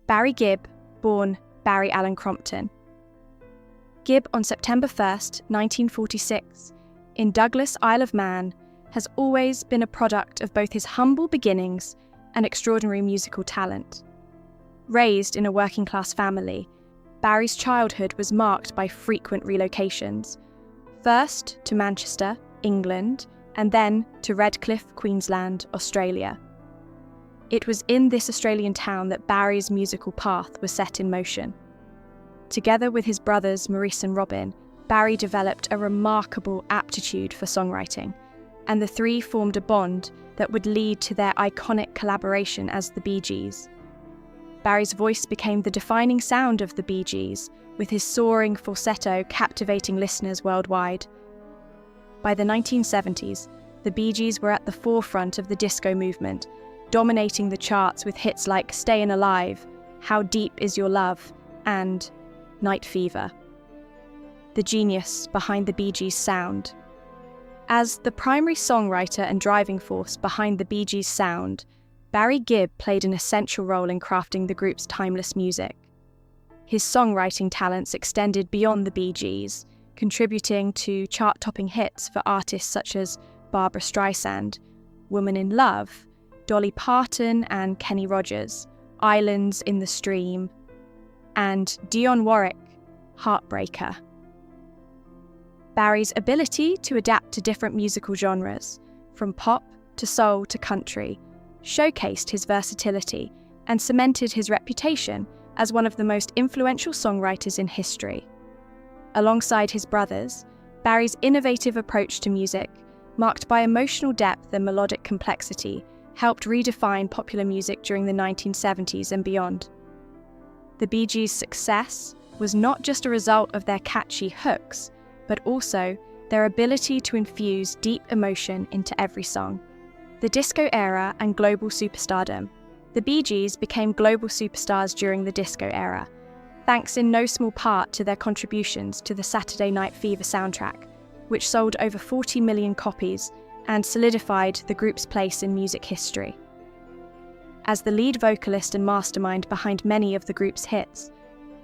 Barry Gibb, born Barry Allen Crompton. Gibb, on September 1st, 1946, in Douglas, Isle of Man, has always been a product of both his humble beginnings and extraordinary musical talent. Raised in a working-class family, Barry's childhood was marked by frequent relocations, first to Manchester, England, and then to Redcliffe, Queensland, Australia. It was in this Australian town that Barry's musical path was set in motion. Together with his brothers Maurice and Robin, Barry developed a remarkable aptitude for songwriting, and the three formed a bond that would lead to their iconic collaboration as the Bee Gees. Barry's voice became the defining sound of the Bee Gees, with his soaring falsetto captivating listeners worldwide. By the 1970s, the Bee Gees were at the forefront of the disco movement, dominating the charts with hits like Stayin' Alive, How Deep Is Your Love, and Night Fever. The genius behind the Bee Gees' sound. As the primary songwriter and driving force behind the Bee Gees' sound, Barry Gibb played an essential role in crafting the group's timeless music. His songwriting talents extended beyond the Bee Gees, contributing to chart-topping hits for artists such as Barbra Streisand, Woman in Love, Dolly Parton and Kenny Rogers, Islands in the Stream, and Dionne Warwick, Heartbreaker. Barry's ability to adapt to different musical genres, from pop to soul to country, showcased his versatility and cemented his reputation as one of the most influential songwriters in history. Alongside his brothers, Barry's innovative approach to music, marked by emotional depth and melodic complexity, helped redefine popular music during the 1970s and beyond. The Bee Gees' success was not just a result of their catchy hooks, but also their ability to infuse deep emotion into every song. The disco era and global superstardom. The Bee Gees became global superstars during the disco era, thanks in no small part to their contributions to the Saturday Night Fever soundtrack, which sold over 40 million copies and solidified the group's place in music history. As the lead vocalist and mastermind behind many of the group's hits,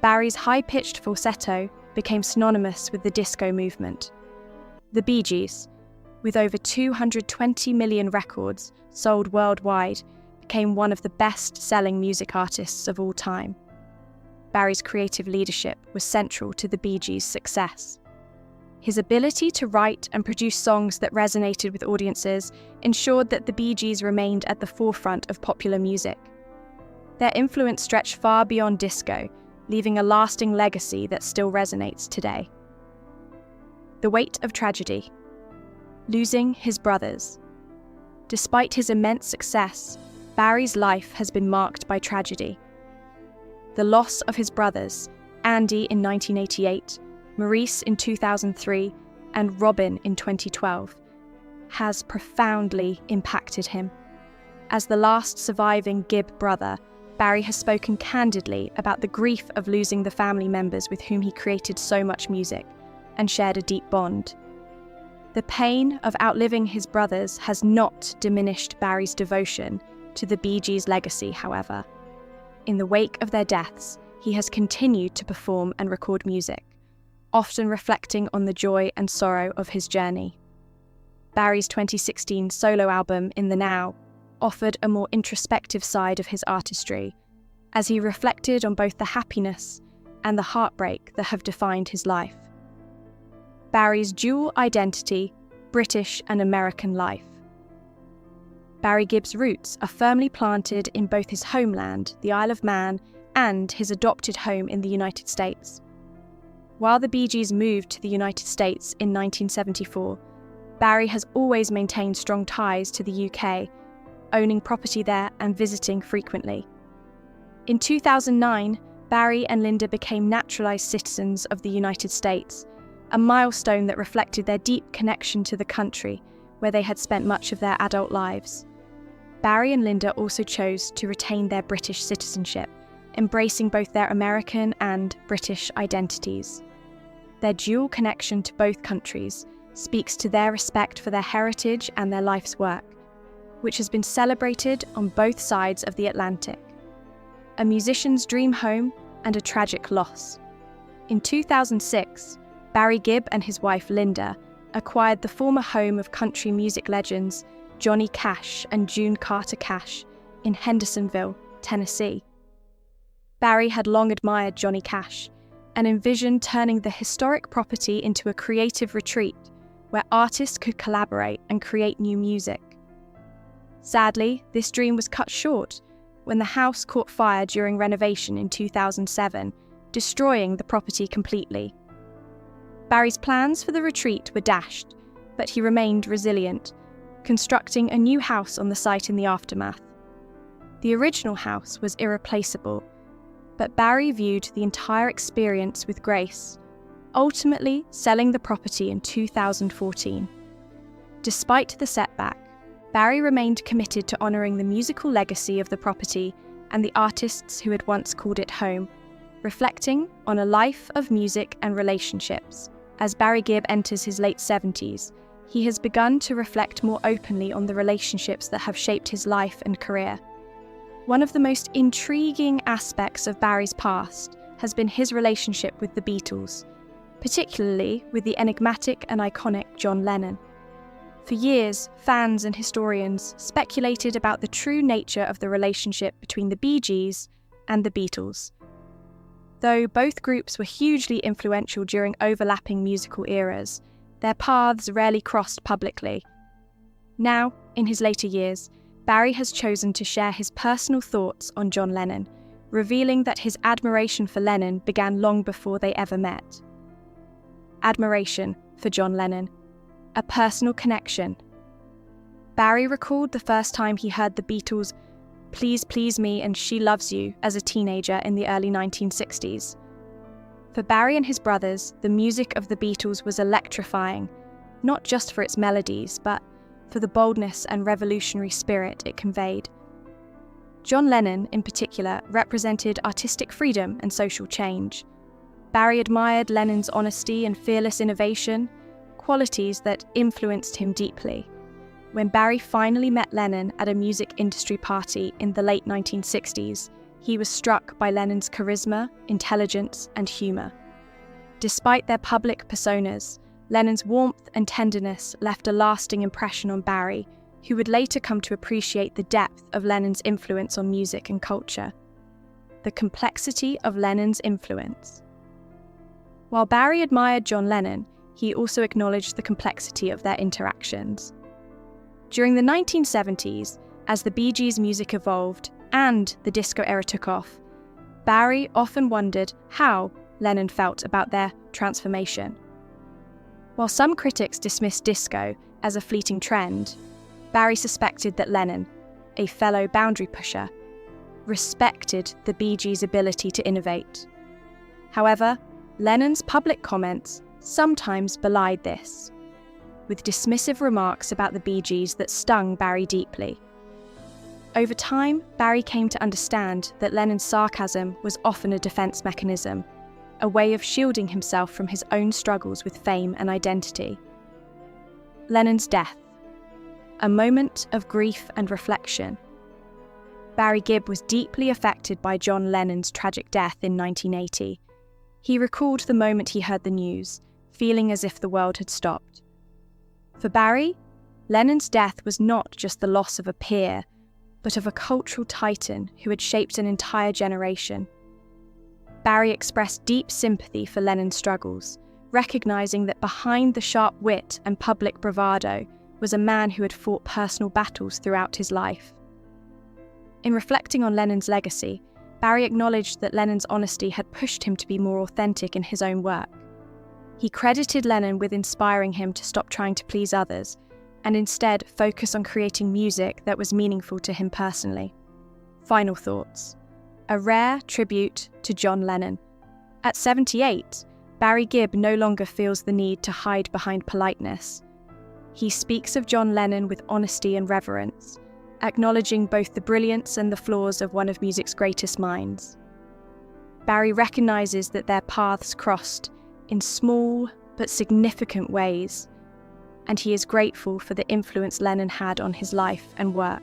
Barry's high-pitched falsetto became synonymous with the disco movement. The Bee Gees, with over 220 million records sold worldwide, became one of the best-selling music artists of all time. Barry's creative leadership was central to the Bee Gees' success. His ability to write and produce songs that resonated with audiences ensured that the Bee Gees remained at the forefront of popular music. Their influence stretched far beyond disco, leaving a lasting legacy that still resonates today. The weight of tragedy. Losing his brothers. Despite his immense success, Barry's life has been marked by tragedy. The loss of his brothers, Andy in 1988, Maurice in 2003, and Robin in 2012, has profoundly impacted him. As the last surviving Gibb brother, Barry has spoken candidly about the grief of losing the family members with whom he created so much music and shared a deep bond. The pain of outliving his brothers has not diminished Barry's devotion to the Bee Gees' legacy, however. In the wake of their deaths, he has continued to perform and record music, often reflecting on the joy and sorrow of his journey. Barry's 2016 solo album, In the Now, offered a more introspective side of his artistry, as he reflected on both the happiness and the heartbreak that have defined his life. Barry's dual identity, British and American life. Barry Gibb's roots are firmly planted in both his homeland, the Isle of Man, and his adopted home in the United States. While the Bee Gees moved to the United States in 1974, Barry has always maintained strong ties to the UK, owning property there and visiting frequently. In 2009, Barry and Linda became naturalized citizens of the United States, a milestone that reflected their deep connection to the country where they had spent much of their adult lives. Barry and Linda also chose to retain their British citizenship, embracing both their American and British identities. Their dual connection to both countries speaks to their respect for their heritage and their life's work, which has been celebrated on both sides of the Atlantic. a musician's dream home and a tragic loss. In 2006, Barry Gibb and his wife Linda acquired the former home of country music legends Johnny Cash and June Carter Cash in Hendersonville, Tennessee. Barry had long admired Johnny Cash and envisioned turning the historic property into a creative retreat where artists could collaborate and create new music. Sadly, this dream was cut short when the house caught fire during renovation in 2007, destroying the property completely. Barry's plans for the retreat were dashed, but he remained resilient, constructing a new house on the site in the aftermath. The original house was irreplaceable, but Barry viewed the entire experience with grace, ultimately selling the property in 2014. Despite the setback, Barry remained committed to honouring the musical legacy of the property and the artists who had once called it home, reflecting on a life of music and relationships. As Barry Gibb enters his late 70s, he has begun to reflect more openly on the relationships that have shaped his life and career. One of the most intriguing aspects of Barry's past has been his relationship with the Beatles, particularly with the enigmatic and iconic John Lennon. For years, fans and historians speculated about the true nature of the relationship between the Bee Gees and the Beatles. Though both groups were hugely influential during overlapping musical eras, their paths rarely crossed publicly. Now, in his later years, Barry has chosen to share his personal thoughts on John Lennon, revealing that his admiration for Lennon began long before they ever met. Admiration for John Lennon. A personal connection. Barry recalled the first time he heard the Beatles' "Please Please Me" and "She Loves You" as a teenager in the early 1960s. For Barry and his brothers, the music of the Beatles was electrifying, not just for its melodies, but for the boldness and revolutionary spirit it conveyed. John Lennon, in particular, represented artistic freedom and social change. Barry admired Lennon's honesty and fearless innovation, qualities that influenced him deeply. When Barry finally met Lennon at a music industry party in the late 1960s, he was struck by Lennon's charisma, intelligence, and humour. Despite their public personas, Lennon's warmth and tenderness left a lasting impression on Barry, who would later come to appreciate the depth of Lennon's influence on music and culture. The complexity of Lennon's influence. While Barry admired John Lennon, he also acknowledged the complexity of their interactions. During the 1970s, as the Bee Gees' music evolved and the disco era took off, Barry often wondered how Lennon felt about their transformation. While some critics dismissed disco as a fleeting trend, Barry suspected that Lennon, a fellow boundary pusher, respected the Bee Gees' ability to innovate. However, Lennon's public comments sometimes belied this, with dismissive remarks about the Bee Gees that stung Barry deeply. Over time, Barry came to understand that Lennon's sarcasm was often a defense mechanism, a way of shielding himself from his own struggles with fame and identity. Lennon's death. A moment of grief and reflection. Barry Gibb was deeply affected by John Lennon's tragic death in 1980. He recalled the moment he heard the news, feeling as if the world had stopped. For Barry, Lennon's death was not just the loss of a peer, but of a cultural titan who had shaped an entire generation. Barry expressed deep sympathy for Lennon's struggles, recognizing that behind the sharp wit and public bravado was a man who had fought personal battles throughout his life. In reflecting on Lennon's legacy, Barry acknowledged that Lennon's honesty had pushed him to be more authentic in his own work. He credited Lennon with inspiring him to stop trying to please others and instead focus on creating music that was meaningful to him personally. Final thoughts. A rare tribute to John Lennon. At 78, Barry Gibb no longer feels the need to hide behind politeness. He speaks of John Lennon with honesty and reverence, acknowledging both the brilliance and the flaws of one of music's greatest minds. Barry recognizes that their paths crossed in small but significant ways, and he is grateful for the influence Lennon had on his life and work.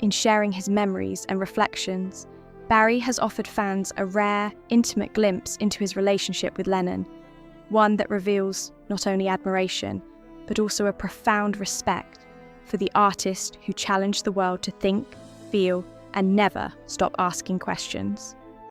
In sharing his memories and reflections, Barry has offered fans a rare, intimate glimpse into his relationship with Lennon, one that reveals not only admiration, but also a profound respect for the artist who challenged the world to think, feel, and never stop asking questions.